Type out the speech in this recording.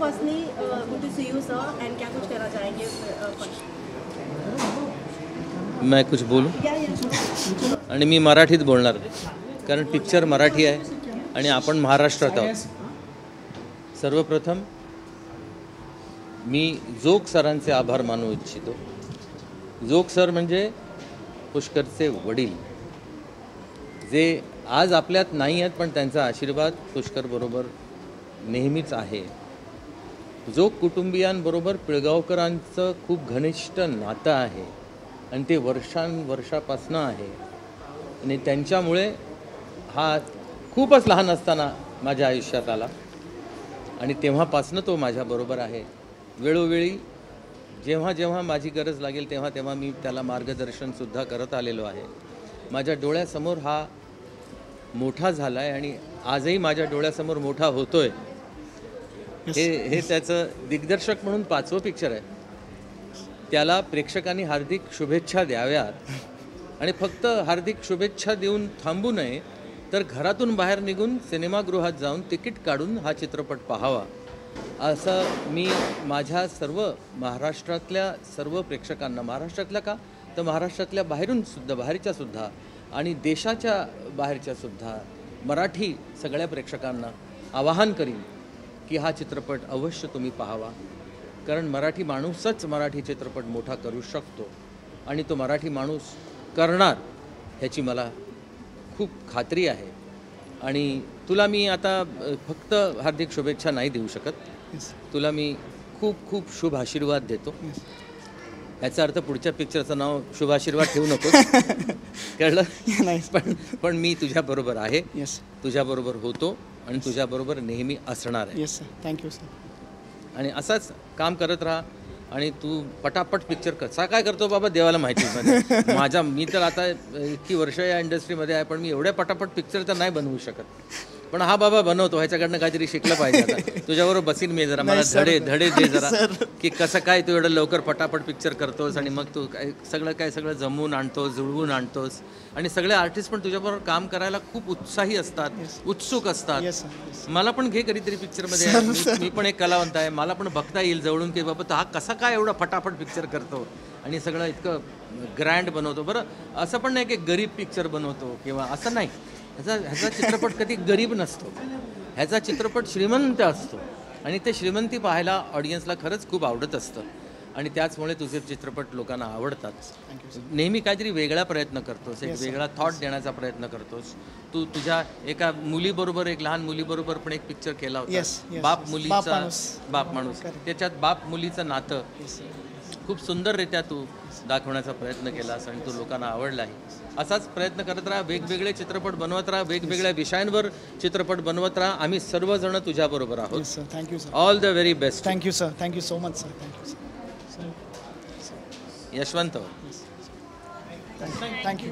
Personally good to see you sir and क्या कुछ कहना चाहेंगे मैं कुछ बोलूं आणि मी मराठीत बोलणार कारण पिक्चर मराठी आहे आणि आपण महाराष्ट्रात आहोत। सर्वप्रथम मी जोग सरांचे आभार मानू इच्छितो। जोग सर म्हणजे पुष्करचे वडील, जे आज आपल्यात नाही आहेत पण त्यांचा आशीर्वाद पुष्कर बरोबर नेहमीच आहे। जोग कुटुंबियांबरोबर पिळगावकरांचं खूप घनिष्ठ नातं आहे आणि ते वर्षांवर्षापासून आहे आणि त्यांच्यामुळे हा खूपच लहान असताना माझ्या आयुष्यात आला आणि तेव्हापासून तो माझ्याबरोबर आहे। वेळोवेळी जेव्हा जेव्हा माझी गरज लागेल तेव्हा तेव्हा मी त्याला मार्गदर्शनसुद्धा करत आलेलो आहे। माझ्या डोळ्यासमोर हा मोठा झाला आहे आणि आजही माझ्या डोळ्यासमोर मोठा होतोय। हे त्याचं दिग्दर्शक म्हणून 5वं पिक्चर आहे। त्याला प्रेक्षकांनी हार्दिक शुभेच्छा द्याव्यात आणि फक्त हार्दिक शुभेच्छा देऊन थांबू नये, तर घरातून बाहेर निघून सिनेमागृहात जाऊन तिकीट काढून हा चित्रपट पाहावा असं मी माझ्या सर्व महाराष्ट्रातल्या सर्व प्रेक्षकांना, महाराष्ट्रातल्या का तर महाराष्ट्रातल्या बाहेरच्या सुद्धा आणि देशाच्या बाहेरच्या सुद्धा मराठी सगळ्या प्रेक्षकांना आवाहन करीन की हा चित्रपट अवश्य तुम्ही पाहावा, कारण मराठी माणूसच मराठी चित्रपट मोठा करू शकतो आणि तो मराठी माणूस करणार ह्याची मला खूप खात्री आहे। आणि तुला मी आता फक्त हार्दिक शुभेच्छा नाही देऊ शकत, तुला मी खूप खूप शुभ आशीर्वाद देतो। याचा अर्थ पुढच्या पिक्चरचं नाव शुभ आशीर्वाद ठेवू नको कळलं? पण मी तुझ्याबरोबर आहे, तुझ्याबरोबर होतो आणि तुझ्याबरोबर नेहमी असणार आहे। Yes sir, thank you sir. आणि असाच काम करत राहा आणि तू पटापट पिक्चर कसा काय करतो बाबा देवाला माहिती। मी तर आता इतकी वर्ष या इंडस्ट्रीमध्ये आहे पण मी एवढ्या पटापट पिक्चर तर नाही बनवू शकत, पण हा बाबा बनवतो, ह्याच्याकडनं काहीतरी शिकलं पाहिजे। आता तुझ्याबरोबर बसीन मी जरा, मला धडे दे जरा की कसं काय तू एवढं लवकर पटापट पिक्चर करतोस आणि मग तू सगळं जमवून आणतोस, जुळवून आणतोस आणि सगळे आर्टिस्ट पण तुझ्याबरोबर काम करायला खूप उत्साही असतात, उत्सुक असतात। मला पण घे कधीतरी पिक्चरमध्ये, मी पण एक कलावंत आहे, मला पण बघता येईल जवळून की बाबा तो हा कसा काय एवढा फटाफट पिक्चर करतो आणि सगळं इतकं ग्रँड बनवतो। बरं असं पण नाही की गरीब पिक्चर बनवतो किंवा असं नाही, ह्याचा चित्रपट कधी गरीब नसतो, ह्याचा चित्रपट श्रीमंत असतो आणि ते श्रीमंती पाहायला ऑडियन्सला खरंच खूप आवडत असतं आणि त्याचमुळे तुझे चित्रपट लोकांना आवडतात। नेहमी काहीतरी वेगळा प्रयत्न करतोस, एक वेगळा थॉट देण्याचा प्रयत्न करतोस। तू तुझ्या एका मुलीबरोबर, एक लहान मुलीबरोबर पण एक पिक्चर केला होता, बाप माणूस, त्याच्यात बाप मुलीचं नातं खूप सुंदररित्या तू दाखवण्याचा प्रयत्न केलास आणि तो लोकांना आवडला आहे। असाच प्रयत्न करत राहा, वेगवेगळे चित्रपट बनवत राहा, वेगवेगळ्या विषयांवर चित्रपट बनवत राहा। आम्ही सर्वजण तुझ्याबरोबर आहोत। Thank you sir, all the very best. Thank you sir, thank you so much sir, thank you sir. Yashwant, thank you.